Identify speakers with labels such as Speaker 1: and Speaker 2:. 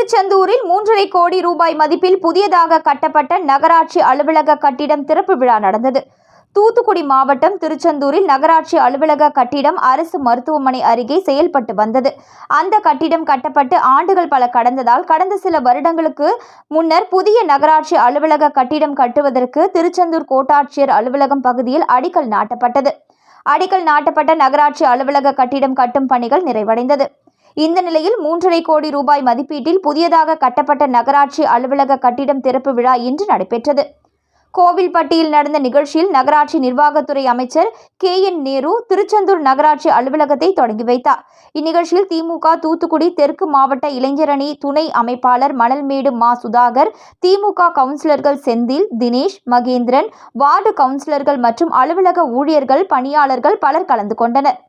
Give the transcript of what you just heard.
Speaker 1: திருச்செந்தூரில் 3.5 கோடி ரூபாய் மதிப்பில் புதியதாக கட்டப்பட்ட நகராட்சி அலுவலக கட்டிடம் திறப்பு விழா நடந்தது. தூத்துக்குடி மாவட்டம் திருச்செந்தூரில் நகராட்சி அலுவலக கட்டிடம் அரசு மருத்துவமனை அருகே செயல்பட்டு வந்தது. அந்த கட்டிடம் கட்டப்பட்டு ஆண்டுகள் பல கடந்ததால் கடந்த சில வருடங்களுக்கு முன்னர் புதிய நகராட்சி அலுவலக கட்டிடம் கட்டுவதற்கு திருச்செந்தூர் கோட்டாட்சியர் அலுவலகம் பகுதியில் அடிக்கல் நாட்டப்பட்டது. அடிக்கல் நாட்டப்பட்ட நகராட்சி அலுவலக கட்டிடம் கட்டும் பணிகள் நிறைவடைந்தது. இந்த நிலையில் 3.5 கோடி ரூபாய் மதிப்பீட்டில் புதியதாக கட்டப்பட்ட நகராட்சி அலுவலக கட்டிடம் திறப்பு விழா இன்று நடைபெற்றது. கோவில்பட்டியில் நடந்த நிகழ்ச்சியில் நகராட்சி நிர்வாகத்துறை அமைச்சர் KN நேரு திருச்செந்தூர் நகராட்சி அலுவலகத்தை தொடங்கி வைத்தார். இந்நிகழ்ச்சியில் திமுக தூத்துக்குடி தெற்கு மாவட்ட இளைஞரணி துணை அமைப்பாளர் மணல்மேடு மா. சுதாகர், திமுக கவுன்சிலர்கள் செந்தில், தினேஷ், மகேந்திரன், வார்டு கவுன்சிலர்கள் மற்றும் அலுவலக ஊழியர்கள், பணியாளர்கள் பலர் கலந்து கொண்டனர்.